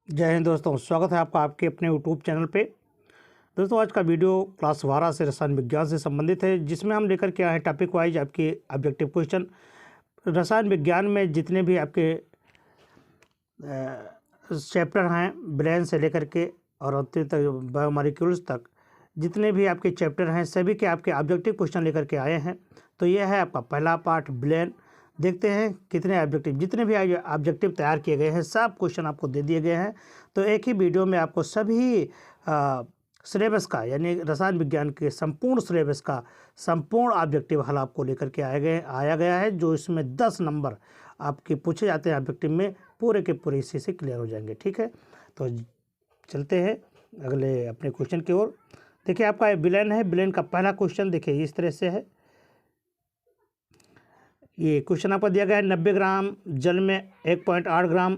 जय हिंद दोस्तों, स्वागत है आपका आपके अपने यूट्यूब चैनल पे। दोस्तों, आज का वीडियो क्लास 12 से रसायन विज्ञान से संबंधित है, जिसमें हम लेकर के आए हैं टॉपिक वाइज आपके ऑब्जेक्टिव क्वेश्चन। रसायन विज्ञान में जितने भी आपके चैप्टर हैं, ब्रेन से लेकर के और अंतिम तक बायोमोलिक्यूल्स तक जितने भी आपके चैप्टर हैं, सभी के आपके ऑब्जेक्टिव क्वेश्चन लेकर के आए हैं। तो यह है आपका पहला पार्ट ब्रेन। देखते हैं कितने ऑब्जेक्टिव, जितने भी ऑब्जेक्टिव तैयार किए गए हैं, सब क्वेश्चन आपको दे दिए गए हैं। तो एक ही वीडियो में आपको सभी सिलेबस का, यानी रसायन विज्ञान के संपूर्ण सिलेबस का संपूर्ण ऑब्जेक्टिव हल आपको लेकर के आया गया है, जो इसमें 10 नंबर आपके पूछे जाते हैं ऑब्जेक्टिव में, पूरे के पूरे इसी से क्लियर हो जाएंगे। ठीक है, तो चलते हैं अगले अपने क्वेश्चन की ओर। देखिए, आपका विलेन है। विलेन का पहला क्वेश्चन देखिए इस तरह से है। ये क्वेश्चन आपको दिया गया है, 90 ग्राम जल में 1.8 ग्राम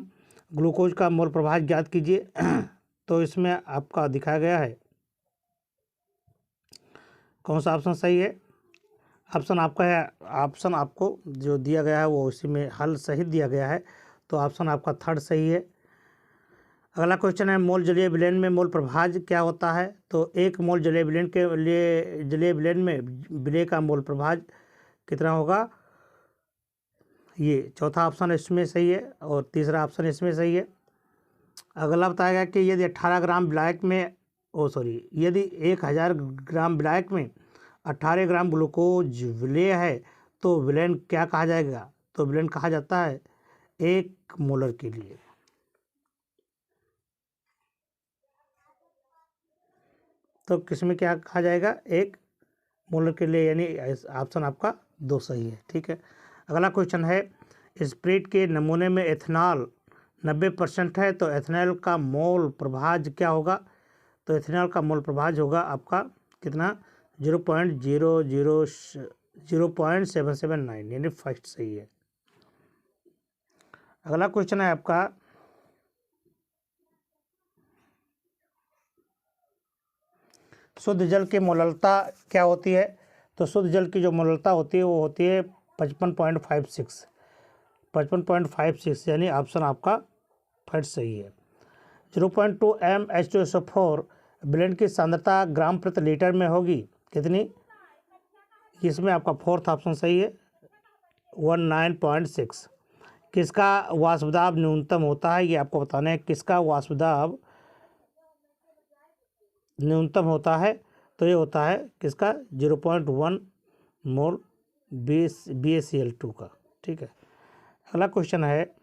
ग्लूकोज का मोल प्रभाव ज्ञात कीजिए। तो इसमें आपका दिखाया गया है कौन सा ऑप्शन सही है। ऑप्शन आपका है, ऑप्शन आपको जो दिया गया है वो उसी में हल सही दिया गया है, तो ऑप्शन आपका थर्ड सही है। अगला क्वेश्चन है, मोल जलीय विलेन में मोल प्रभाज क्या होता है। तो 1 मोल जलीय विलेन के लिए जलीय विलेन में विलेय का मोल प्रभाज कितना होगा। ये चौथा ऑप्शन इसमें सही है और तीसरा ऑप्शन इसमें सही है। अगला बताया गया कि यदि 18 ग्राम ब्लैक में यदि 1000 ग्राम ब्लैक में 18 ग्राम ग्लूकोज विलेय है तो विलेन क्या कहा जाएगा। तो विलेन कहा जाता है 1 मोलर के लिए। तो किसमें क्या कहा जाएगा, 1 मोलर के लिए, यानी ऑप्शन आपका 2 सही है। ठीक है, अगला क्वेश्चन है, स्प्रिट के नमूने में एथेनॉल 90% है तो एथेनॉल का मोल प्रभाज क्या होगा। तो एथेनॉल का मोल प्रभाज होगा आपका कितना, 0.779, यानी फर्स्ट सही है। अगला क्वेश्चन है आपका, शुद्ध जल की मोललता क्या होती है। तो शुद्ध जल की जो मोललता होती है वो होती है 55.56, यानी ऑप्शन आपका फर्स्ट सही है। 0.2 mH2SO4 ब्लेंड की सांद्रता ग्राम प्रति लीटर में होगी कितनी। इसमें आपका फोर्थ ऑप्शन सही है, 19.6। किसका वाष्पदाब न्यूनतम होता है, ये आपको बताना है, किसका वाष्पदाब न्यूनतम होता है। तो ये होता है किसका, 0.1 मोल BaCl2 का। ठीक है, अगला क्वेश्चन है,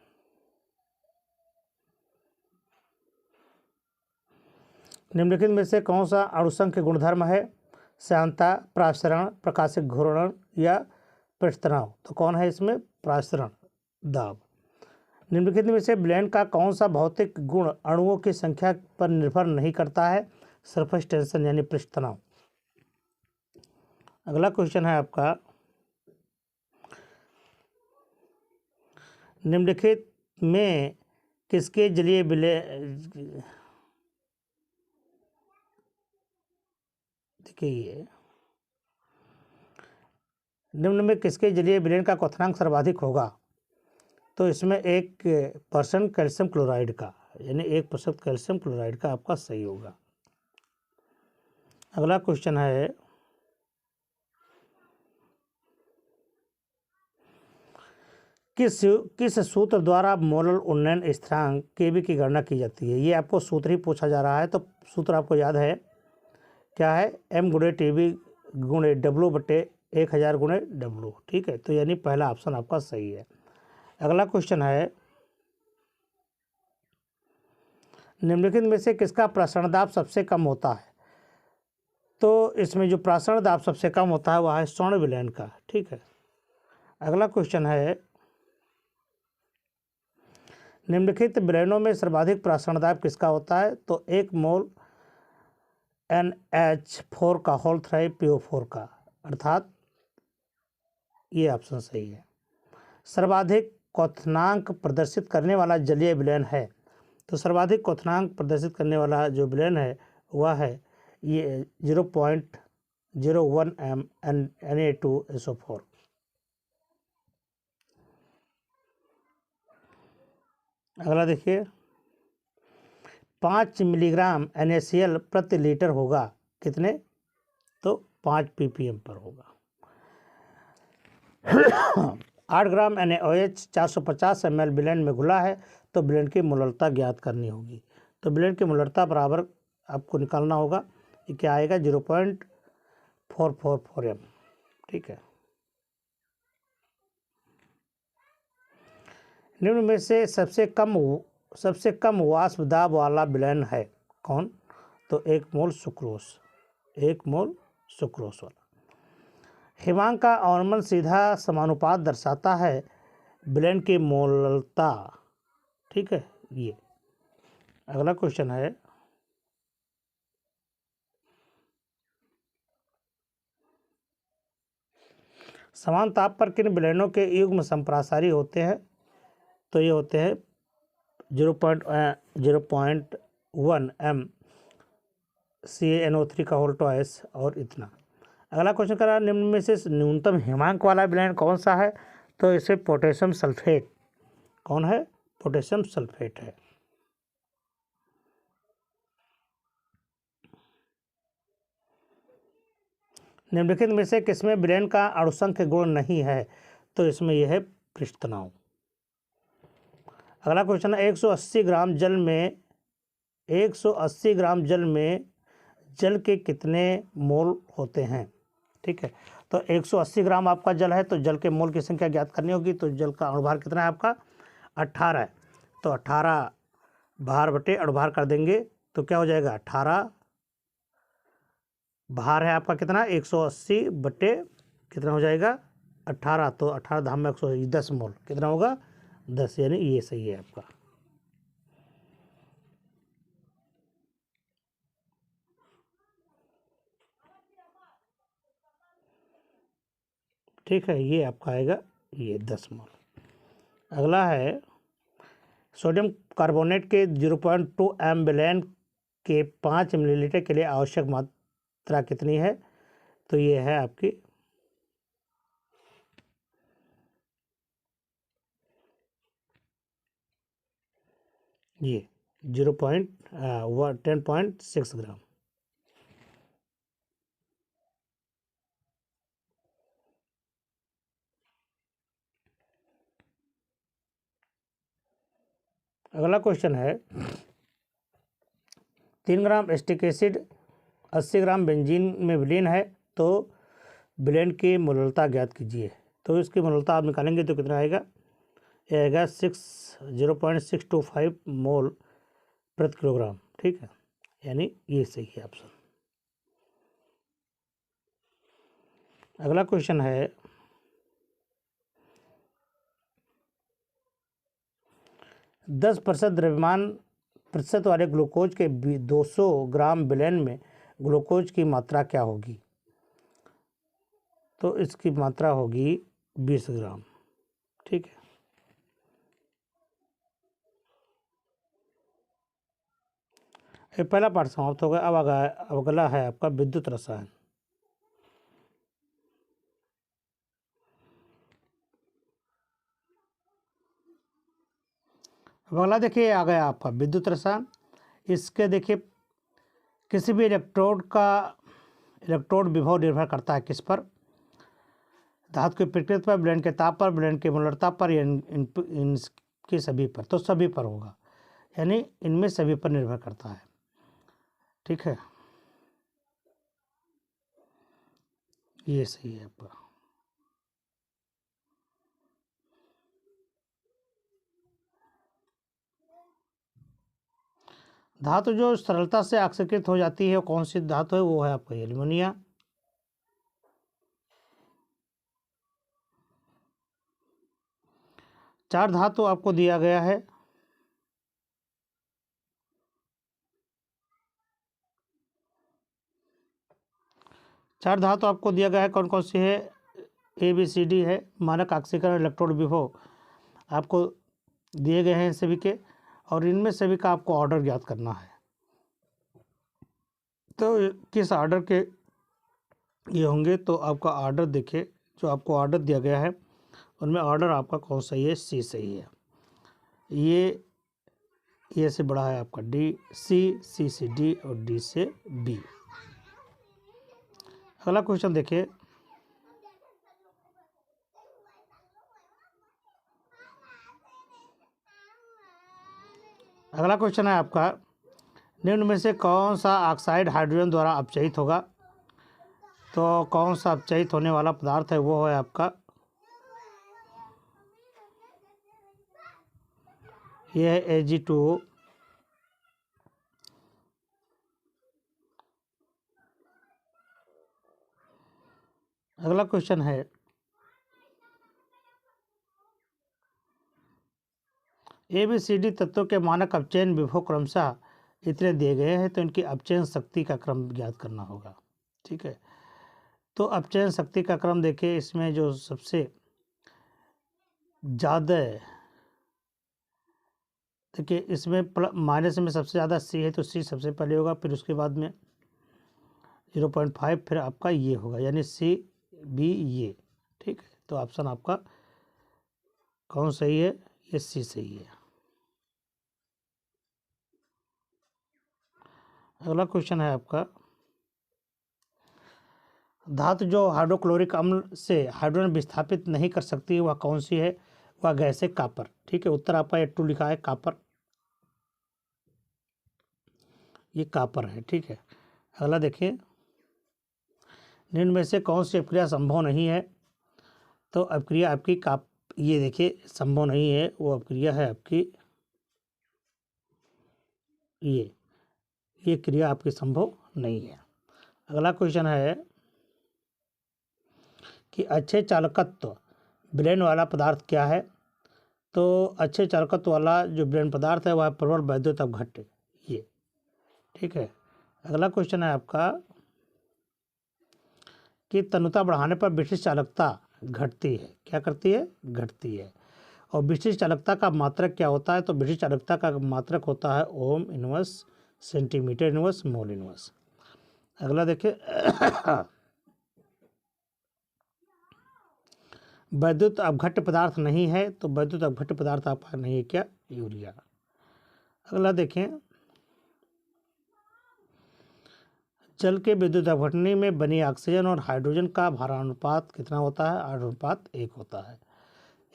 निम्नलिखित में से कौन सा अणुसंख्य गुणधर्म है, श्यानता, प्रासरण, प्रकाशिक घूर्णन या पृष्ठतनाव। तो कौन है इसमें, प्रासरण दाब। निम्नलिखित में से ब्लेंड का कौन सा भौतिक गुण अणुओं की संख्या पर निर्भर नहीं करता है, सरफेस टेंशन यानी पृष्ठतनाव। अगला क्वेश्चन है आपका, निम्नलिखित में किसके जलीय देखिए, निम्न में किसके जलीय विलेन का क्वथनांक सर्वाधिक होगा। तो इसमें 1% कैल्शियम क्लोराइड का, यानी 1% कैल्शियम क्लोराइड का आपका सही होगा। अगला क्वेश्चन है, किस सूत्र द्वारा मोलर उन्नयन स्थिरांक Kb की गणना की जाती है। ये आपको सूत्र ही पूछा जा रहा है, तो सूत्र आपको याद है क्या है, m×Tb × W/1000 × W। ठीक है, तो यानी पहला ऑप्शन आपका सही है। अगला क्वेश्चन है, निम्नलिखित में से किसका प्रसरण दाब सबसे कम होता है। तो इसमें जो प्रसरण दाब सबसे कम होता है वह है स्वर्ण विलेन का। ठीक है, अगला क्वेश्चन है, निम्नलिखित विलेनों में सर्वाधिक प्रसरण दाब किसका होता है। तो 1 मोल NH4 का होल 3 PO4 का, अर्थात ये ऑप्शन सही है। सर्वाधिक क्वथनांक प्रदर्शित करने वाला जलीय विलेन है। तो सर्वाधिक क्वथनांक प्रदर्शित करने वाला जो विलेन है वह है ये 0.01 m Na2SO4। अगला देखिए, 5 मिलीग्राम NaCl प्रति लीटर होगा, कितने? तो 5 ppm पर होगा। 8 ग्राम NaOH 450 ml ब्लेंड में घुला है, तो ब्लेंड की मोलरता ज्ञात करनी होगी। तो ब्लेंड की मोलरता बराबर आपको निकालना होगा, ये क्या आएगा? 0.444 m। ठीक है। निम्न में से सबसे कम वाष्प दाब वाला ब्लेंड है कौन? तो 1 मोल सुक्रोस वाला। हिमांक का अवनमन सीधा समानुपात दर्शाता है ब्लेंड की मोलरता। ठीक है। ये अगला क्वेश्चन है, समान ताप पर किन ब्लेंडों के युग्म संप्रासारी होते हैं? तो ये होते हैं 0.1 m CaNO3 का होल ट्वाइस और इतना। अगला क्वेश्चन करा, निम्न में से न्यूनतम हिमांक वाला ब्लेंड कौन सा है? तो इसे पोटेशियम सल्फेट। कौन है? पोटेशियम सल्फेट है। निम्नलिखित में से किसमें ब्लेंड का अणुसंख्य गुण नहीं है? तो इसमें यह है पृष्ठ तनाव। अगला क्वेश्चन है, 180 ग्राम जल में जल के कितने मोल होते हैं? ठीक है। तो 180 ग्राम आपका जल है, तो जल के मोल की संख्या ज्ञात करनी होगी। तो जल का अणुभार कितना है आपका? 18 है। तो 18 भार बटे अणुभार कर देंगे तो क्या हो जाएगा? 18 भार है आपका कितना? 180 बटे कितना हो जाएगा? 18। तो 18 धाम में 180, 10 मोल। कितना होगा? 10, यानी ये सही है आपका। ठीक है, ये आपका आएगा ये 10 मोल। अगला है, सोडियम कार्बोनेट के 0.2 m ब्लेंड के 5 मिलीलीटर के लिए आवश्यक मात्रा कितनी है? तो ये है आपकी ये 10.6 ग्राम। अगला क्वेश्चन है, 3 ग्राम एस्टिक एसिड 80 ग्राम बेंजीन में विलीन है, तो ब्लेंड की मोलरता ज्ञात कीजिए। तो इसकी मोलरता आप निकालेंगे तो कितना आएगा? ये आएगा 0.625 मोल प्रति किलोग्राम। ठीक है, यानी ये सही है ऑप्शन। अगला क्वेश्चन है, 10% द्रव्यमान प्रतिशत वाले ग्लूकोज के 200 ग्राम ब्लेंड में ग्लूकोज की मात्रा क्या होगी? तो इसकी मात्रा होगी 20 ग्राम। ठीक है। ये पहला पार्ट समाप्त हो गया। अब अगला है आपका विद्युत रसायन। अब अगला देखिए आ गया आपका विद्युत रसायन। इसके देखिए, किसी भी इलेक्ट्रोड विभव निर्भर करता है किस पर? धातु की प्रकृति पर, ब्लेंड के ताप पर, ब्लेंड की मोलरता पर, या इनके सभी पर? तो सभी पर होगा, यानी इनमें सभी पर निर्भर करता है। ठीक है, ये सही है आपका। धातु जो सरलता से ऑक्सीकृत हो जाती है, वो कौन सी धातु है? वो है आपका एल्युमिनियम। चार धातु आपको दिया गया है। चार धातु आपको दिया गया है, कौन कौन सी है? ABCD है। मानक ऑक्सीकरण इलेक्ट्रोड विभव आपको दिए गए हैं सभी के, और इनमें सभी का आपको ऑर्डर ज्ञात करना है। तो किस ऑर्डर के ये होंगे? तो आपका ऑर्डर देखिए, जो आपको ऑर्डर दिया गया है उनमें ऑर्डर आपका कौन सही है? C सही है। ये ए से बड़ा है आपका डी, सी से डी और डी से बी। अगला क्वेश्चन देखिए, अगला क्वेश्चन है आपका, निम्न में से कौन सा ऑक्साइड हाइड्रोजन द्वारा अपचयित होगा? तो कौन सा अपचयित होने वाला पदार्थ है वो है आपका, ये है Ag2O। अगला क्वेश्चन है, ABCD तत्वों के मानक अपचयन विभव क्रमशः इतने दिए गए हैं, तो इनकी अपचयन शक्ति का क्रम ज्ञात करना होगा। ठीक है, तो अपचयन शक्ति का क्रम देखिए, इसमें जो सबसे ज़्यादा देखिए, इसमें माइनस में सबसे ज़्यादा C है, तो C सबसे पहले होगा, फिर उसके बाद में 0.5, फिर आपका ये होगा, यानी C B ये। ठीक है, तो ऑप्शन आपका कौन सही है? ये C सही है। अगला क्वेश्चन है आपका, धातु जो हाइड्रोक्लोरिक अम्ल से हाइड्रोजन विस्थापित नहीं कर सकती वह कौन सी है? वह गैस है कापर। ठीक है, उत्तर आपका A2 लिखा है, कापर, ये कापर है। ठीक है, अगला देखिए, निम्न में से कौन सी अपक्रिया संभव नहीं है? तो अपक्रिया आपकी ये देखिए संभव नहीं है, वो अपक्रिया है आपकी ये क्रिया आपकी संभव नहीं है। अगला क्वेश्चन है कि अच्छे चालकत्व विलयन वाला पदार्थ क्या है? तो अच्छे चालकत्व वाला जो विलयन पदार्थ है वह प्रबल वैद्युत अपघट्य, ये। ठीक है, अगला क्वेश्चन है आपका कि तनुता बढ़ाने पर विशिष्ट चालकता घटती है। क्या करती है? घटती है। और विशिष्ट चालकता का मात्रक क्या होता है? तो विशिष्ट चालकता का मात्रक होता है ohm inverse, centimetre inverse, mole inverse. अगला देखिए, वैद्युत अपघट्य पदार्थ नहीं है, तो वैद्युत अपघट्य पदार्थ आपका नहीं है क्या? यूरिया। अगला देखें, जल के विद्युत अपघटनी में बनी ऑक्सीजन और हाइड्रोजन का भारानुपात कितना होता है? 8:1 होता है।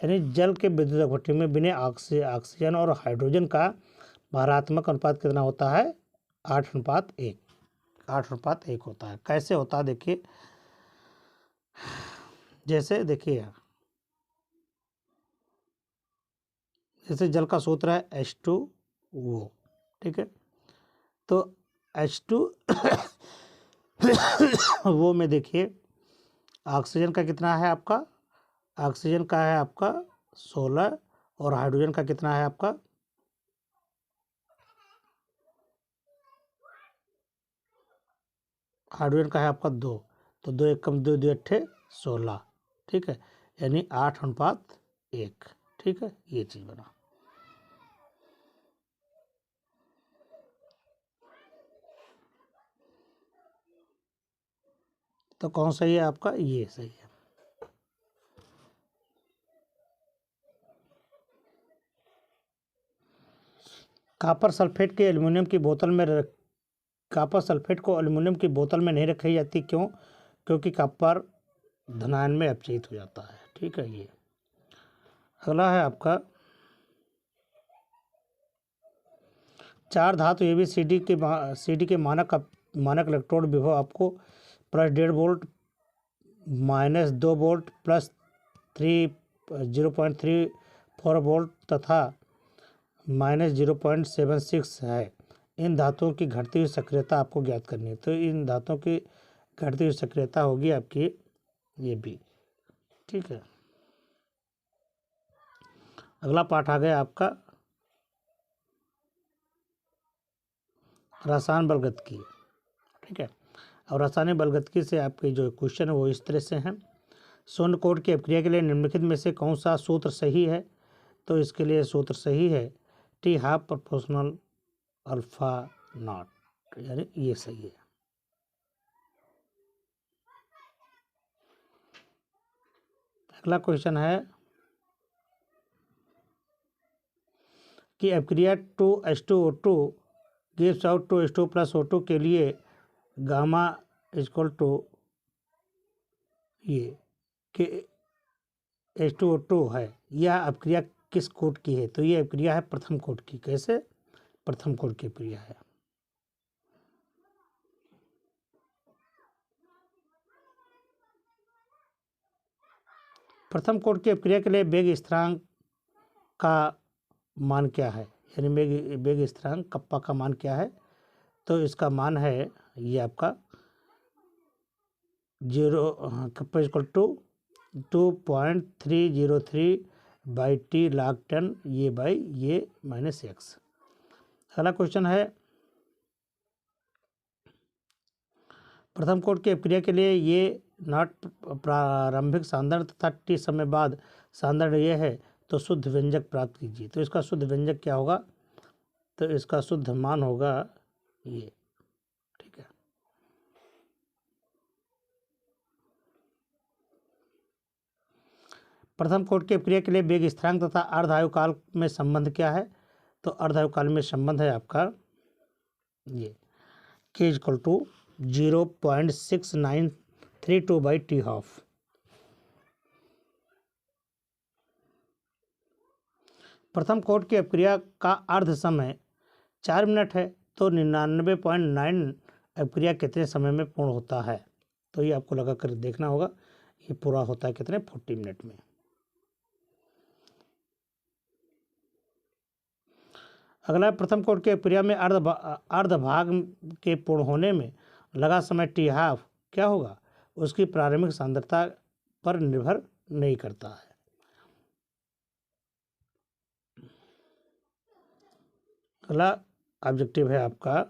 यानी जल के विद्युत अपघटनी में बने ऑक्सीजन और हाइड्रोजन का भारात्मक अनुपात कितना होता है? 8:1, 8:1 होता है। कैसे होता है देखिए, जैसे देखिए, जैसे जल का सूत्र है H2O। ठीक है, तो H2O में देखिए ऑक्सीजन का कितना है आपका? ऑक्सीजन का है आपका 16, और हाइड्रोजन का कितना है आपका? हाइड्रोजन का है आपका 2, तो 2 एक कम 2 2 अट्ठे 16। ठीक है, यानी 8:1। ठीक है, ये चीज़ बना। तो कौन सही है आपका? ये सही है। कॉपर सल्फेट के एल्युमिनियम की बोतल में कॉपर सल्फेट को एल्युमिनियम की बोतल में नहीं रखी जाती, क्यों? क्योंकि कॉपर धनायन में अपचयित हो जाता है। ठीक है, ये। अगला है आपका, 4 धातु ABCD के मानक इलेक्ट्रोड विभव आपको +1.5 वोल्ट, -2 वोल्ट, +0.34 वोल्ट तथा -0.76 है। इन धातुओं की घटती हुई सक्रियता आपको ज्ञात करनी है। तो इन धातुओं की घटती हुई सक्रियता होगी आपकी ये भी। ठीक है, अगला पाठ आ गया आपका रसायन बलगतकी। ठीक है, और रासायनिक बलगतकी से आपके जो क्वेश्चन है वो इस तरह से हैं। शून्य कोण की अपक्रिया के लिए निम्नलिखित में से कौन सा सूत्र सही है? तो इसके लिए सूत्र सही है T½ प्रोपोर्शनल अल्फा नॉट, यानी ये सही है। अगला क्वेश्चन है कि अभिक्रिया 2H2O2 gives out 2H2 plus O2 के लिए गामा इक्वल टू ये कि H2O2 है, यह अभिक्रिया किस कोट की है? तो ये अभिक्रिया है प्रथम कोट की। कैसे? प्रथम कोट की अभिक्रिया है। प्रथम कोट की अभिक्रिया के लिए वेग स्थिरांक का मान क्या है? यानी वेग स्थिरांक कप्पा का मान क्या है? तो इसका मान है ये आपका 0 kappa equal to 2.303 by t लाख टन ये बाई ये माइनस एक्स। अगला क्वेश्चन है, प्रथम कोट की अभिक्रिया के लिए ये नॉट प्रारंभिक सांद्रण तथा टी समय बाद सांद्रण ये है, तो शुद्ध व्यंजक प्राप्त कीजिए। तो इसका शुद्ध व्यंजक क्या होगा? तो इसका शुद्ध मान होगा ये। ठीक है, प्रथम कोट की अभिक्रिया के लिए वेग स्थिरांक तथा अर्धायुकाल में संबंध क्या है? तो अर्धायुकाल में संबंध है आपका ये k equal to 0.6932 by t half. प्रथम कोट की अभिक्रिया का अर्ध समय 4 मिनट है, तो 99.9 अभिक्रिया कितने समय में पूर्ण होता है? तो ये आपको लगा कर देखना होगा, ये पूरा होता है कितने? 40 मिनट में। अगला, प्रथम कोट की अभिक्रिया में अर्ध भाग के पूर्ण होने में लगा समय टी हाफ क्या होगा? उसकी प्रारंभिक सांद्रता पर निर्भर नहीं करता है। अगला ऑब्जेक्टिव है आपका,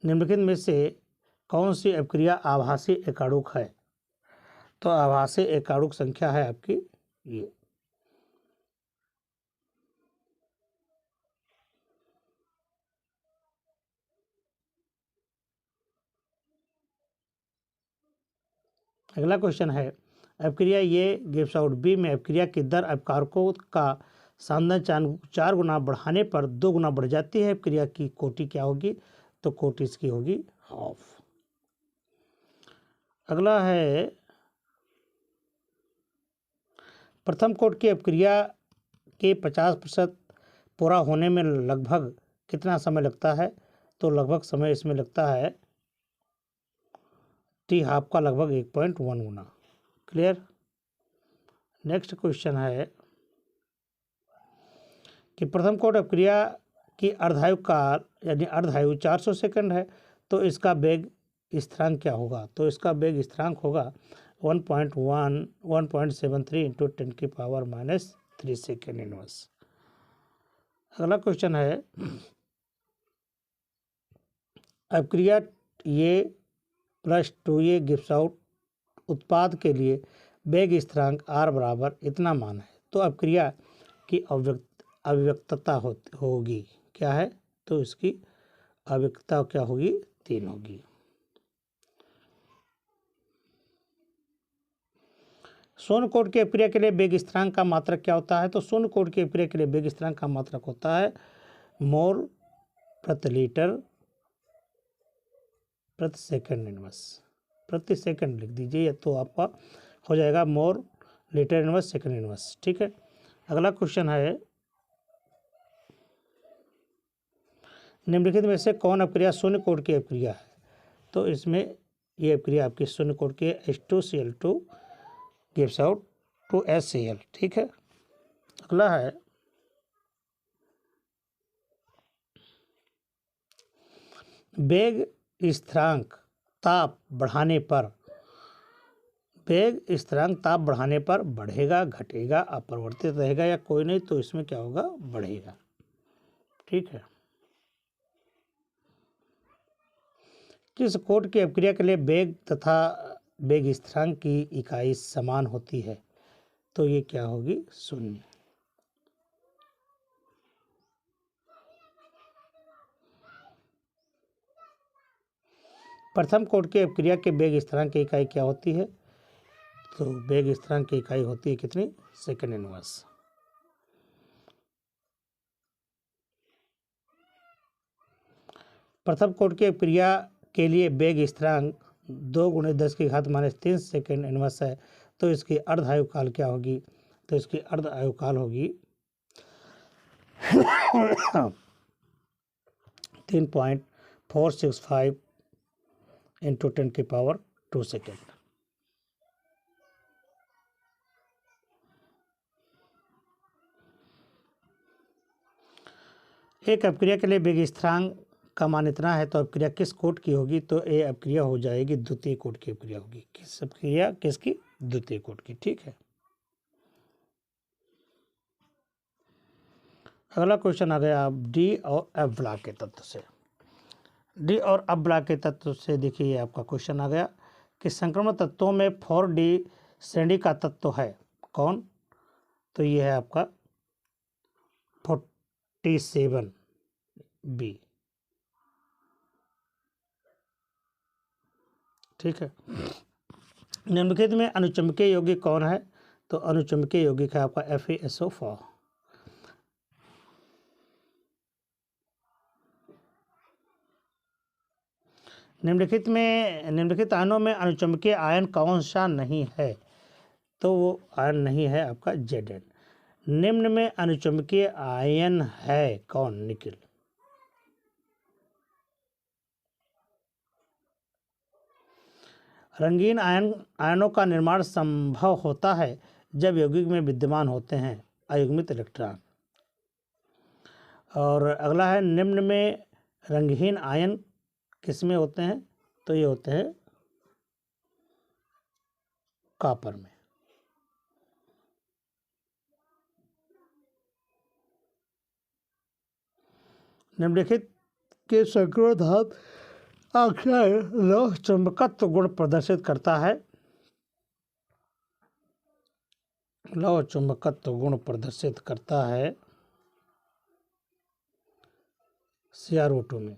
निम्नलिखित में से कौन सी अभिक्रिया आभासी एकाणुक है? तो आभासी एकाणुक संख्या है आपकी ये। अगला क्वेश्चन है, अभिक्रिया ये गिव्स आउट बी में अभिक्रिया की दर अभिकारकों का सांद्रण 4 गुना बढ़ाने पर 2 गुना बढ़ जाती है। अभिक्रिया की कोटि क्या होगी? तो कोटि इसकी होगी हाफ। अगला है, प्रथम कोट की अभिक्रिया के 50% पूरा होने में लगभग कितना समय लगता है? तो लगभग समय इसमें लगता है टी हाफ का लगभग 1.1 गुना। क्लियर? नेक्स्ट क्वेश्चन है कि प्रथम कोट अभिक्रिया की अर्धायु काल यानी अर्धायु 400 सेकंड है, तो इसका वेग स्थिरांक क्या होगा? तो इसका वेग स्थिरांक होगा 1.73 इंटू 10⁻³ सेकेंड इनवर्स। अगला क्वेश्चन है, अभिक्रिया ये प्लस 2A गिव्स आउट उत्पाद के लिए वेग स्थिरांक R बराबर इतना मान है, तो अभिक्रिया की अभिव्यक्तता होगी क्या है? तो इसकी अभिव्यक्तता क्या होगी? 3 होगी। शून्य कोट की अभिक्रिया के लिए वेग स्थिरांक का मात्रक क्या होता है? तो शून्य कोट की अभिक्रिया के लिए वेग स्थिरांक का मात्रक होता है मोल प्रति लीटर प्रति सेकंड इनवर्स। प्रति सेकंड लिख दीजिए, तो आपका हो जाएगा mole litre inverse second inverse. ठीक है, अगला क्वेश्चन है, निम्नलिखित में से कौन अभिक्रिया शून्य कोट की अभिक्रिया है? तो इसमें ये अभिक्रिया आपकी शून्य कोट की H2Cl2 गिव्स आउट 2HCl। ठीक है, अगला है, वेग स्थिरांक ताप बढ़ाने पर बढ़ेगा, घटेगा, अपरिवर्तित रहेगा या कोई नहीं? तो इसमें क्या होगा? बढ़ेगा। ठीक है, किस कोट की अभिक्रिया के लिए वेग तथा वेग स्थिरांक की इकाई समान होती है? तो ये क्या होगी? 0। प्रथम कोट की अभिक्रिया के वेग स्थिरांक की इकाई क्या होती है? तो वेग स्थिरांक की इकाई होती है कितनी? Second inverse. प्रथम कोटि की क्रिया के लिए वेग स्थिरांक 2 × 10⁻³ सेकेंड इनवर्स है, तो इसकी अर्ध आयुकाल क्या होगी? तो इसकी अर्ध आयुकाल होगी 3.465 × 10⁻² सेकेंड। एक अपक्रिया के लिए वेग स्थिरांक का मान इतना है, तो अपक्रिया किस कोटि की होगी? तो ये अपक्रिया हो जाएगी द्वितीय कोटि की अपक्रिया होगी। किस अपक्रिया किसकी? द्वितीय कोटि की। ठीक है। अगला क्वेश्चन आ गया आप डी और एफ ब्लॉक के तत्व से। डी और एफ ब्लॉक के तत्व से देखिए ये आपका क्वेश्चन आ गया कि संक्रमण तत्वों में 4D श्रेणी का तत्व है कौन? तो ये है आपका 47B। ठीक है। निम्नलिखित में अनुचुंबकीय यौगिक कौन है? तो अनुचुंबकीय यौगिक है आपका FeSO4। निम्नलिखित आयनों में अनुचुंबकीय आयन कौन सा नहीं है? तो वो आयन नहीं है आपका Zn। निम्न में अनुचुंबकीय आयन है कौन? निकिल। रंगीन आयनों का निर्माण संभव होता है जब यौगिक में विद्यमान होते हैं अयुग्मित इलेक्ट्रॉन। और अगला है निम्न में रंगहीन आयन किस में होते हैं? तो ये होते हैं कॉपर में। निम्नलिखित के संक्रमण धातु अक्सर लौह चुंबकत्व गुण प्रदर्शित करता है। लौह चुंबकत्व गुण प्रदर्शित करता है CrO2 में।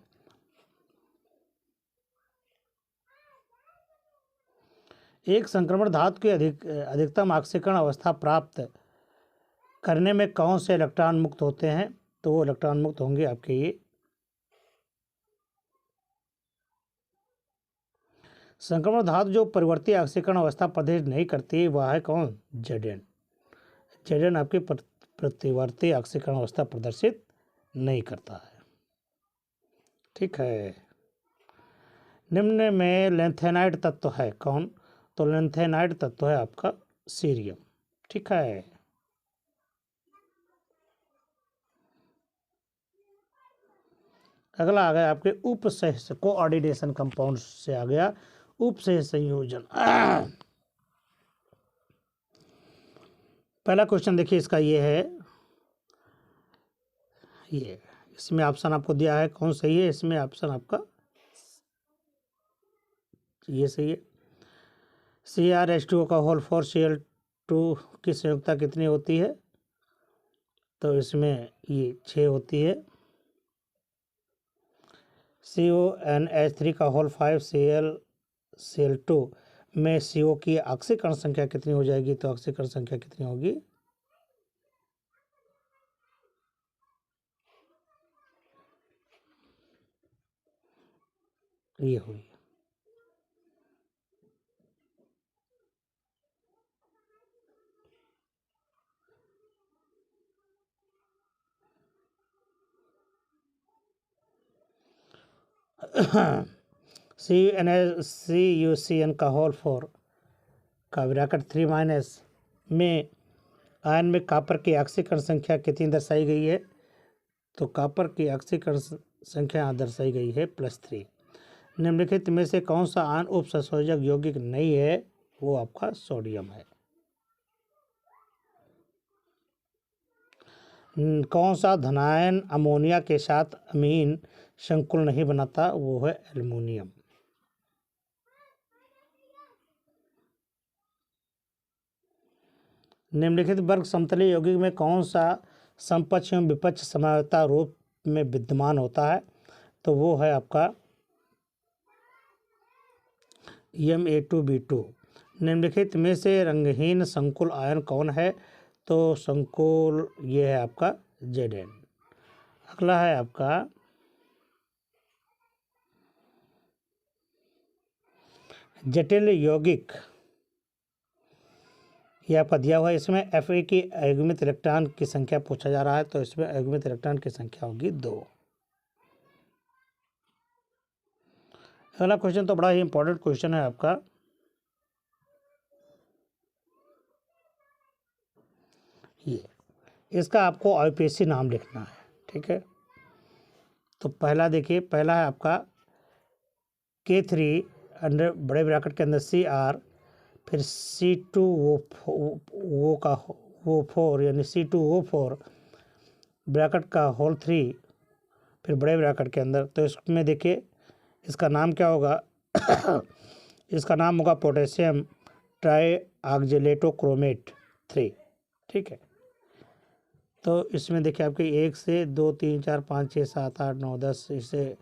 एक संक्रमण धातु की अधिकतम ऑक्सीकरण अवस्था प्राप्त करने में कौन से इलेक्ट्रॉन मुक्त होते हैं? तो वो इलेक्ट्रॉन मुक्त होंगे आपके ये संक्रमण धातु जो परिवर्ती ऑक्सीकरण अवस्था प्रदर्शित नहीं करती वह है कौन? Zn। Zn आपकी प्रतिवर्ती ऑक्सीकरण अवस्था प्रदर्शित नहीं करता है। ठीक है। निम्न में लेंथेनाइड तत्व है कौन? तो लेंथेनाइड तत्व है आपका सीरियम। ठीक है। अगला आ गया आपके उपसह कोऑर्डिनेशन कंपाउंड से आ गया उपसह संयोजन। पहला क्वेश्चन देखिए इसका ये है, ये इसमें ऑप्शन आपको दिया है कौन सही है? इसमें ऑप्शन आपका ये सही है। CrH2O का होल 4Cl2 की संयुक्ता कितनी होती है? तो इसमें ये 6 होती है। CONH3 का होल 5Cl2 में CO की ऑक्सीकरण संख्या कितनी हो जाएगी? तो ऑक्सीकरण संख्या कितनी होगी? ये हुई। CuCN का होल 4 का ब्रैकेट 3- में आयन में कॉपर की ऑक्सीकरण संख्या कितनी दर्शाई गई है? तो कॉपर की ऑक्सीकरण संख्या यहाँ दर्शाई गई है +3। निम्नलिखित में से कौन सा आयन उपसंयोजक यौगिक नहीं है? वो आपका सोडियम है। कौन सा धनायन अमोनिया के साथ अमीन संकुल नहीं बनाता? वो है एल्युमिनियम। निम्नलिखित वर्ग समतलीय यौगिक में कौन सा समपक्ष एवं विपक्ष समवायता रूप में विद्यमान होता है? तो वो है आपका Ma2B2। निम्नलिखित में से रंगहीन संकुल आयन कौन है? तो संकुल ये है आपका Zn। अगला है आपका जटिल यौगिक ये आपका दिया हुआ है। इसमें Fa की अयुग्मित इलेक्ट्रॉन की संख्या पूछा जा रहा है, तो इसमें अयुग्मित इलेक्ट्रॉन की संख्या होगी 2। अगला क्वेश्चन तो बड़ा ही इंपॉर्टेंट क्वेश्चन है आपका। ये इसका आपको IUPAC नाम लिखना है, ठीक है। तो पहला देखिए, पहला है आपका K3 अंडर बड़े ब्रैकेट के अंदर Cr, फिर C2O4 यानी C2O4 ब्रैकेट का होल 3, फिर बड़े ब्रैकेट के अंदर। तो इसमें देखिए इसका नाम क्या होगा इसका नाम होगा पोटेशियम ट्राईऑक्जेलेटोक्रोमेट 3, ठीक है। तो इसमें देखिए आपके 1 से 2 3 4 5 6 7 8 9 10 इसे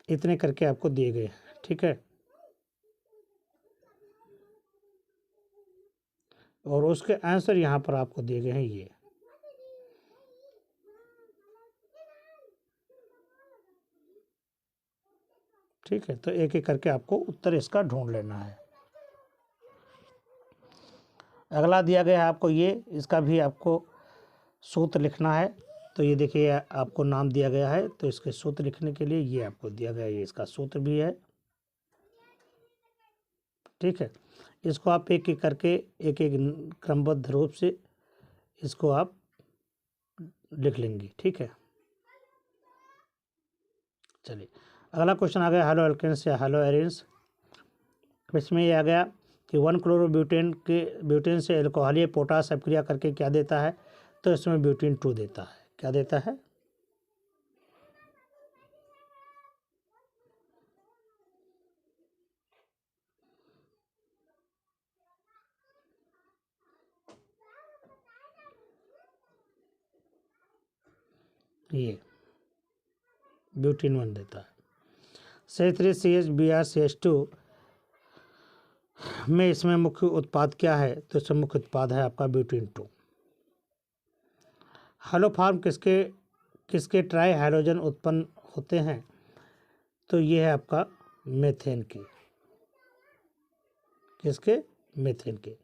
इतने करके आपको दिए गए, ठीक है। और उसके आंसर यहाँ पर आपको दिए गए हैं ये, ठीक है। तो एक एक करके आपको उत्तर इसका ढूंढ लेना है। अगला दिया गया है आपको ये, इसका भी आपको सूत्र लिखना है। तो ये देखिए आपको नाम दिया गया है, तो इसके सूत्र लिखने के लिए ये आपको दिया गया है, ये इसका सूत्र भी है, ठीक है। इसको आप एक एक करके एक एक क्रमबद्ध रूप से इसको आप लिख लेंगे, ठीक है। चलिए अगला क्वेश्चन आ गया हैलो एल्केन्स या हैलो एरिन्स। इसमें ये आ गया कि 1 ब्यूटेन से एल्कोहलीय पोटास अपक्रिया करके क्या देता है, तो इसमें ब्यूटेन 2 देता है। क्या देता है, ये ब्यूटेन 1 देता है। CH3CH Br CH2 में इसमें मुख्य उत्पाद क्या है, तो इसमें मुख्य उत्पाद है आपका ब्यूटेन 2। हालोफॉर्म किसके किसके ट्राई हाइड्रोजन उत्पन्न होते हैं, तो ये है आपका मेथेन की, किसके, मेथेन के।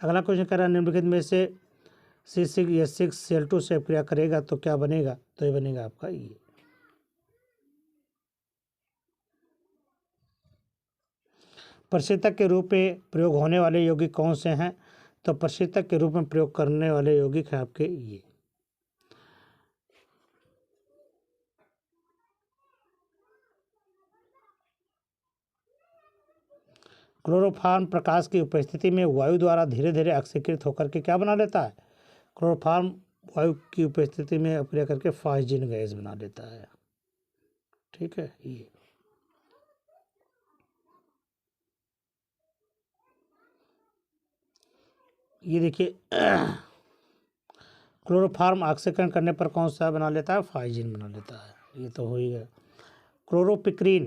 अगला क्वेश्चन कह रहा है निम्नलिखित में से C6H6Cl2 से अपक्रिया करेगा तो क्या बनेगा, तो ये बनेगा आपका ये। प्रशीतक के रूप में प्रयोग होने वाले यौगिक कौन से हैं, तो प्रशीतक के रूप में प्रयोग करने वाले यौगिक हैं आपके ये। क्लोरोफॉर्म प्रकाश की उपस्थिति में वायु द्वारा धीरे धीरे ऑक्सीकृत होकर के क्या बना लेता है, क्लोरोफॉर्म वायु की उपस्थिति में अपक्रिया करके फास्जिन गैस बना लेता है, ठीक है। ये देखिए क्लोरोफॉर्म ऑक्सीकरण करने पर कौन सा बना लेता है, फास्जिन बना लेता है, ये तो हो ही गया। क्लोरोपिक्रीन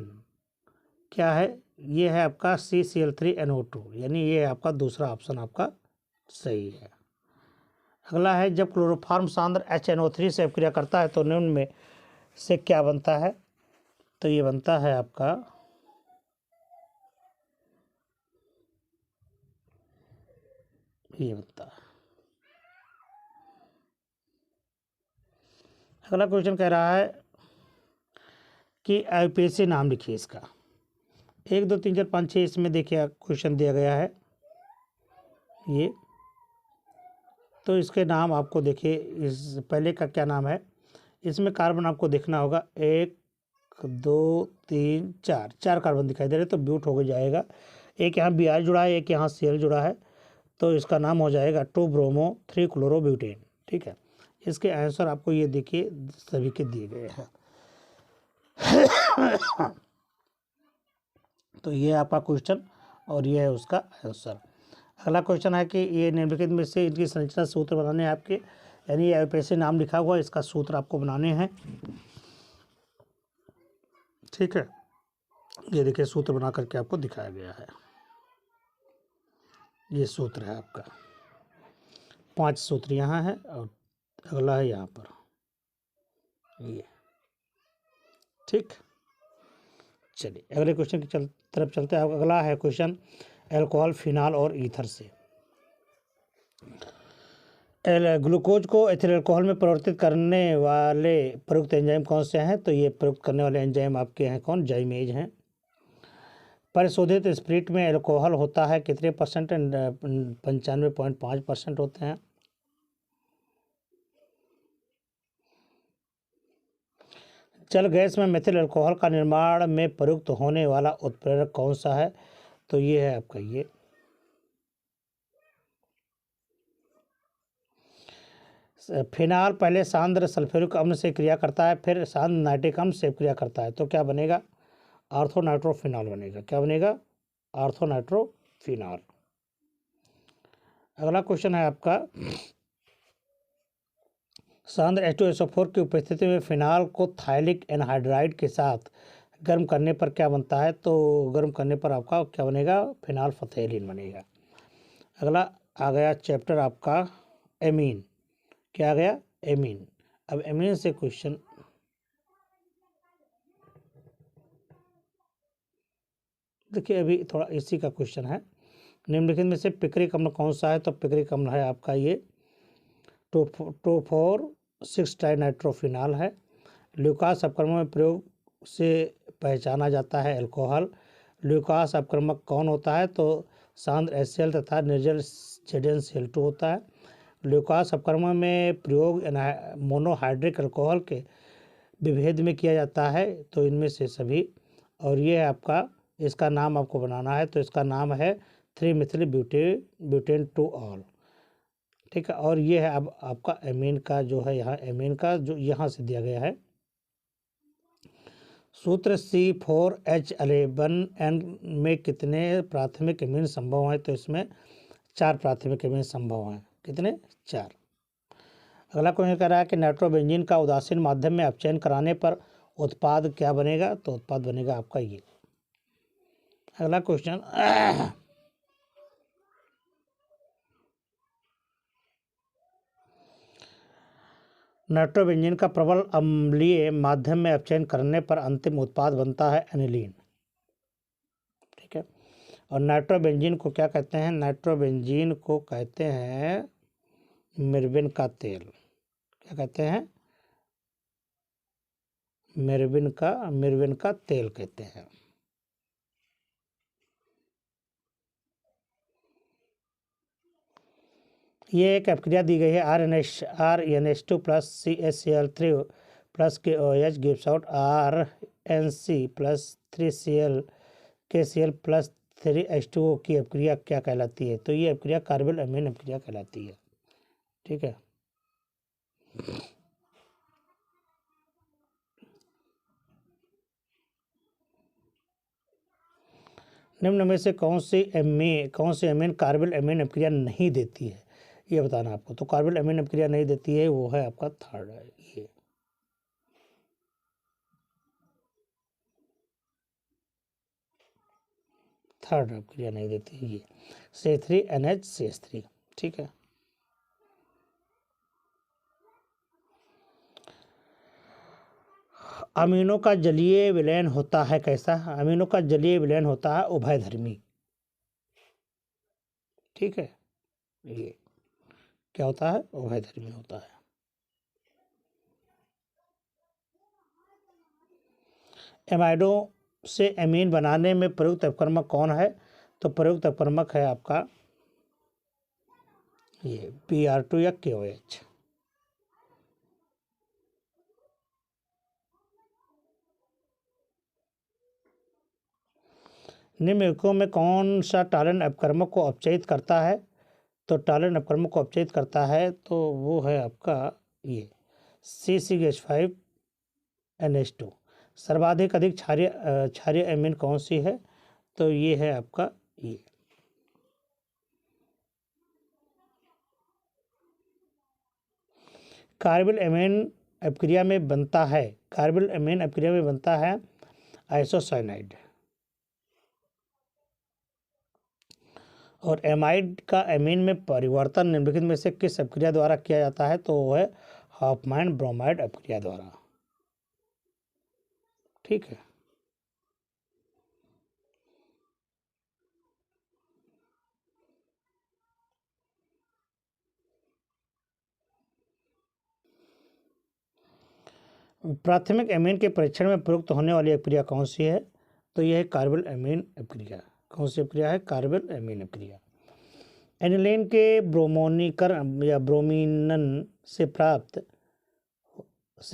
क्या है, ये है आपका CCl3NO2, यानी ये आपका दूसरा ऑप्शन आपका सही है। अगला है जब क्लोरोफॉर्म सांद्र HNO3 से अपक्रिया करता है तो निम्न में से क्या बनता है, तो ये बनता है आपका ये बनता है। अगला क्वेश्चन कह रहा है कि IUPAC नाम लिखिए इसका। 1 2 3 4 5 6 इसमें देखिए क्वेश्चन दिया गया है ये, तो इसके नाम आपको देखिए इस पहले का क्या नाम है, इसमें कार्बन आपको देखना होगा 1 2 3 4 4 कार्बन दिखाई दे रहे, तो ब्यूट हो जाएगा। एक यहाँ Br जुड़ा है, एक यहाँ Cl जुड़ा है, तो इसका नाम हो जाएगा 2 ब्रोमो 3 क्लोरोब्यूटेन, ठीक है। इसके आंसर आपको ये देखिए सभी के दिए गए हैं। तो ये आपका क्वेश्चन और ये है उसका आंसर। अगला क्वेश्चन है कि ये निम्नलिखित में से इनकी संरचना सूत्र बनाने हैं आपके, यानी IUPAC नाम लिखा हुआ है, इसका सूत्र आपको बनाने हैं, ठीक है। ये देखिए सूत्र बना करके आपको दिखाया गया है, ये सूत्र है आपका। 5 सूत्र यहाँ है और अगला है यहाँ पर ये, ठीक। चलिए अगले क्वेश्चन की तरफ चलते हैं। अगला है क्वेश्चन अल्कोहल, फिनाल और ईथर से। ग्लूकोज को एथिल अल्कोहल में परिवर्तित करने वाले प्रयुक्त एंजाइम कौन से हैं? तो ये प्रयुक्त करने वाले एंजाइम आपके हैं कौन? जाइमेज हैं। परिशोधित स्पिरिट में अल्कोहल होता है कितने %? 95.5% होते हैं। जल गैस में मेथिल अल्कोहल का निर्माण में प्रयुक्त होने वाला उत्प्रेरक कौन सा है? तो ये है आपका ये फिनाल पहले सांद्र सल्फ्यूरिक अम्ल से क्रिया करता है, फिर सांद्र नाइट्रिक अम्ल से क्रिया करता है, तो क्या बनेगा? ऑर्थोनाइट्रोफिनॉल बनेगा। क्या बनेगा? ऑर्थोनाइट्रोफिनॉल। अगला क्वेश्चन है आपका सांद्र H2SO4 की उपस्थिति में फिनाल को थाइलिक एनहाइड्राइड के साथ गर्म करने पर क्या बनता है? तो गर्म करने पर आपका क्या बनेगा? फिनाल फथेलिन बनेगा। अगला आ गया चैप्टर आपका एमीन। क्या आ गया? एमीन। अब एमीन से क्वेश्चन देखिए, अभी थोड़ा इसी का क्वेश्चन है। निम्नलिखित में से पिक्रिक अम्ल कौन सा है? तो पिक्रिक अम्ल है आपका ये टोफोर 6 ट्राइनाइट्रोफिनॉल है। ल्यूकास अपक्रमण में प्रयोग से पहचाना जाता है अल्कोहल। ल्यूकास अपक्रमक कौन होता है? तो सांद्र HCl तथा निर्जल ZnCl2 होता है। ल्यूकास अपक्रमण में प्रयोग मोनोहाइड्रिक अल्कोहल के विभेद में किया जाता है, तो इनमें से सभी। और ये है आपका, इसका नाम आपको बनाना है, तो इसका नाम है 3-मिथिल ब्यूटेन टू ऑल। ठीक है। और ये है अब आपका एमीन का जो है, यहाँ एमीन का जो यहाँ से दिया गया है सूत्र C4H11N में कितने प्राथमिक एमीन संभव हैं? तो इसमें 4 प्राथमिक एमीन संभव हैं। कितने? 4। अगला क्वेश्चन कह रहा है कि नाइट्रोबेंजीन का उदासीन माध्यम में अपचयन कराने पर उत्पाद क्या बनेगा? तो उत्पाद बनेगा आपका ये। अगला क्वेश्चन नाइट्रोबेंजीन का प्रबल अम्लीय माध्यम में अपचयन करने पर अंतिम उत्पाद बनता है एनिलीन। ठीक है। और नाइट्रोबेंजीन को क्या कहते हैं? नाइट्रोबेंजीन को कहते हैं मिर्बिन का तेल। क्या कहते हैं? मिर्बिन का तेल कहते हैं। ये एक अपक्रिया दी गई है RNH2 plus CaCl3 plus KOH gives out RNC plus 3Cl KCl plus 3H2O की अपक्रिया क्या कहलाती है? तो ये अपक्रिया कार्बल अमीन अपक्रिया कहलाती है। ठीक है। निम्न में से कौन सी अमीन कार्बल अमीन अपक्रिया नहीं देती है? ये बताना आपको। तो कार्बल अमीन अपक्रिया नहीं देती है, वो है आपका थर्ड है ये। थर्ड अपक्रिया नहीं देती है ये C3NHCH3। ठीक है। अमीनों का जलीय विलयन होता है कैसा? अमीनों का जलीय विलयन होता है उभयधर्मी। ठीक है। ये क्या होता है? उभयधर्मी होता है। एमाइडों से एमीन बनाने में प्रयुक्त अपक्रमक कौन है? तो प्रयुक्त अपक्रमक है आपका ये Br2 या KOH। निम्नलिखितों में कौन सा टालन अपक्रमक को अपचयित करता है? तो टालन अपक्रमक को अपचयित करता है तो वो है आपका ये C6H5NH2। सर्वाधिक अधिक क्षारीय एमीन कौन सी है? तो ये है आपका ये कार्बल एमीन अपक्रिया में बनता है। कार्बल एमीन अपक्रिया में बनता है आइसोसाइनाइड। और एमाइड का एमीन में परिवर्तन निम्नलिखित में से किस अपक्रिया द्वारा किया जाता है? तो वो है हॉफमैन ब्रोमाइड अपक्रिया द्वारा। ठीक है। प्राथमिक एमीन के परीक्षण में प्रयुक्त होने वाली अभिक्रिया कौन सी है? तो यह है कार्बल एमीन अभिक्रिया। कौन सी अभिक्रिया है? कार्बल एमीन अभिक्रिया। एनिलीन के ब्रोमोनीकरण या ब्रोमीनन से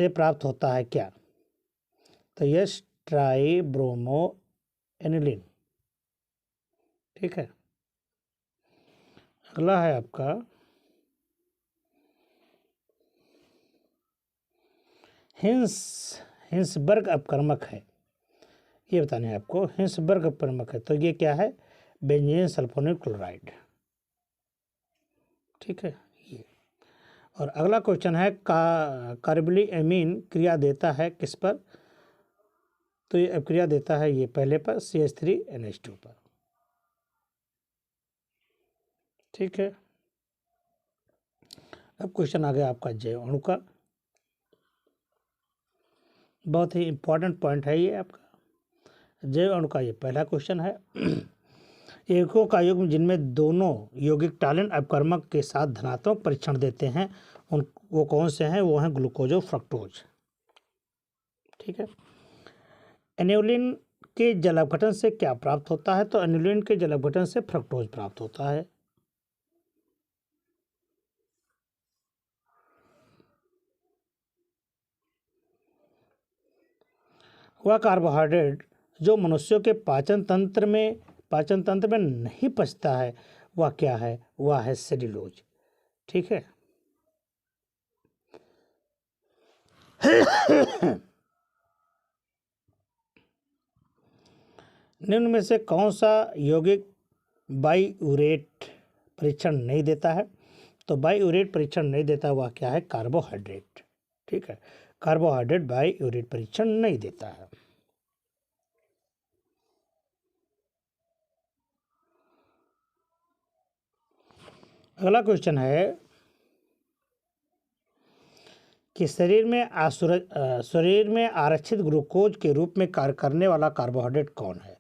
प्राप्त होता है क्या? तो यह ट्राई ब्रोमो एनिलीन। ठीक है। अगला है आपका हिंसबर्ग अपकर्मक है, ये बताने हैं आपको। हिंसबर्ग अपकर्मक है तो ये क्या है? Benzene sulphonyl chloride. ठीक है ये। और अगला क्वेश्चन है कार्बली एमीन क्रिया देता है किस पर? तो ये क्रिया देता है ये पहले पर CH3NH2 पर। ठीक है। अब क्वेश्चन आ गया आपका जैव अणु का। बहुत ही इंपॉर्टेंट पॉइंट है ये आपका जैव अणु का। ये पहला क्वेश्चन है। एकों का युग्म जिनमें दोनों यौगिक टालिन अपकर्मक के साथ धनात्मक परीक्षण देते हैं वो कौन से हैं? वो हैं ग्लूकोज और फ्रक्टोज। ठीक है। एन्युलिन के जलापघटन से क्या प्राप्त होता है? तो एन्युलिन के जलापघटन से फ्रक्टोज प्राप्त होता है। वह कार्बोहाइड्रेट जो मनुष्यों के पाचन तंत्र में नहीं पचता है वह क्या है? वह है सेल्यूलोज। ठीक है। निम्न में से कौन सा यौगिक बाइयूरेट परीक्षण नहीं देता है? तो बाइयूरेट परीक्षण नहीं देता वह क्या है? कार्बोहाइड्रेट। ठीक है। कार्बोहाइड्रेट बाइयूरेट परीक्षण नहीं देता है। अगला क्वेश्चन है कि शरीर में आरक्षित ग्लूकोज के रूप में कार्य करने वाला कार्बोहाइड्रेट कौन है?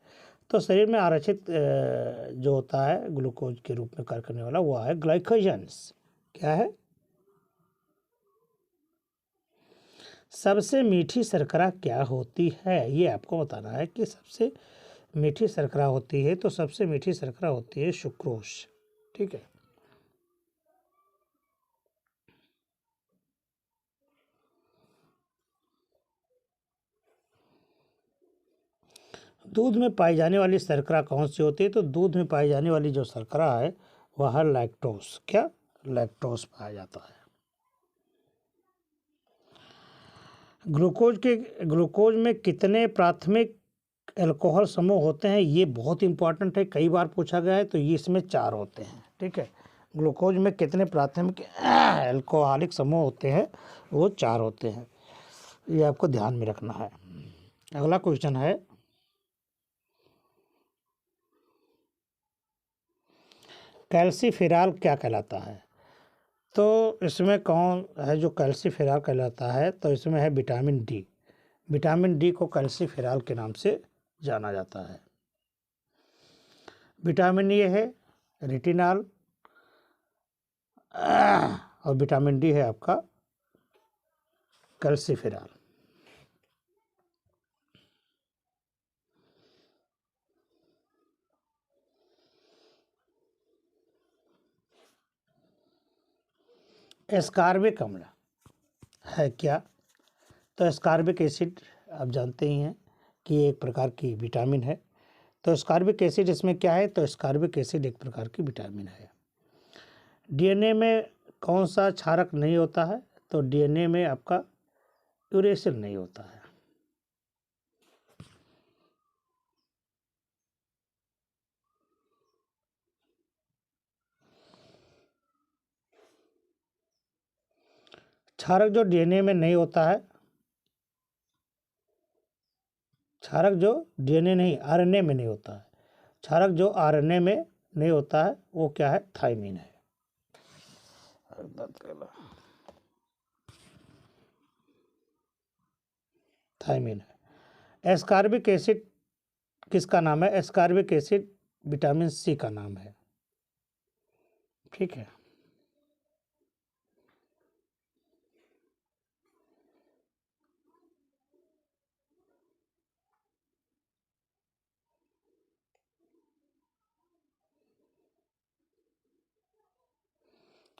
तो शरीर में आरक्षित जो होता है ग्लूकोज के रूप में कार्य करने वाला वह है ग्लाइकोजन्स। क्या है? सबसे मीठी शर्करा क्या होती है? ये आपको बताना है कि सबसे मीठी शर्करा होती है। तो सबसे मीठी शर्करा होती है सुक्रोज। ठीक है। दूध में पाई जाने वाली शर्करा कौन सी होती है? तो दूध में पाई जाने वाली जो शर्करा है वह है लैक्टोस। क्या? लैक्टोस पाया जाता है। ग्लूकोज में कितने प्राथमिक अल्कोहल समूह होते हैं? ये बहुत इंपॉर्टेंट है, कई बार पूछा गया है। तो ये इसमें 4 होते हैं। ठीक है। ग्लूकोज में कितने प्राथमिक अल्कोहलिक समूह होते हैं? वो 4 होते हैं। ये आपको ध्यान में रखना है। अगला क्वेश्चन है कैल्सीफेरॉल क्या कहलाता है? तो इसमें कौन है जो कैल्सीफेरॉल कहलाता है? तो इसमें है विटामिन डी। विटामिन डी को कैल्सीफेरॉल के नाम से जाना जाता है। विटामिन ए है रेटिनॉल और विटामिन डी है आपका कैल्सीफेरॉल। एस्कॉर्बिक अम्ल है क्या? तो एस्कॉर्बिक एसिड आप जानते ही हैं कि एक प्रकार की विटामिन है। तो एस्कॉर्बिक एसिड इसमें क्या है? तो एस्कॉर्बिक एसिड एक प्रकार की विटामिन है। डीएनए में कौन सा क्षारक नहीं होता है? तो डीएनए में आपका यूरेसिल नहीं होता है। क्षारक जो डीएनए में नहीं होता है, क्षारक जो डीएनए नहीं आरएनए में नहीं होता है, क्षारक जो आरएनए में नहीं होता है वो क्या है? थायमीन है। थायमीन है। एस्कॉर्बिक एसिड किसका नाम है? एस्कॉर्बिक एसिड विटामिन सी का नाम है। ठीक है।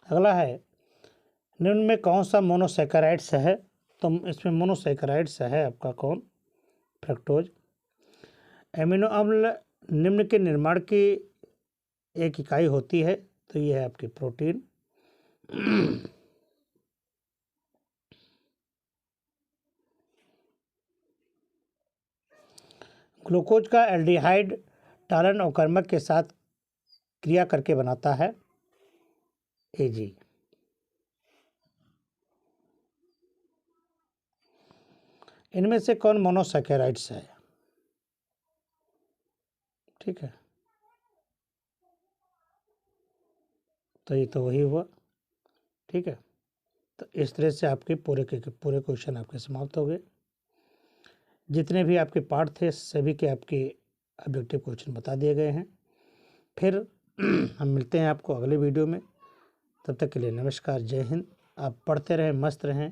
अगला है निम्न में कौन सा मोनोसैकेराइड्स है, तो इसमें मोनोसैकेराइड्स है आपका कौन, फ्रक्टोज। एमिनो अम्ल निम्न के निर्माण की एक इकाई होती है, तो ये है आपकी प्रोटीन। ग्लूकोज का एल्डिहाइड टालन और कर्मक के साथ क्रिया करके बनाता है Ag। इनमें से कौन मोनोसैकेराइड्स है, ठीक है, तो ये तो वही हुआ, ठीक है। तो इस तरह से आपके पूरे के पूरे क्वेश्चन आपके समाप्त हो गए। जितने भी आपके पार्ट थे सभी के आपके ऑब्जेक्टिव क्वेश्चन बता दिए गए हैं। फिर हम मिलते हैं आपको अगले वीडियो में, तब तक के लिए नमस्कार, जय हिंद। आप पढ़ते रहें, मस्त रहें,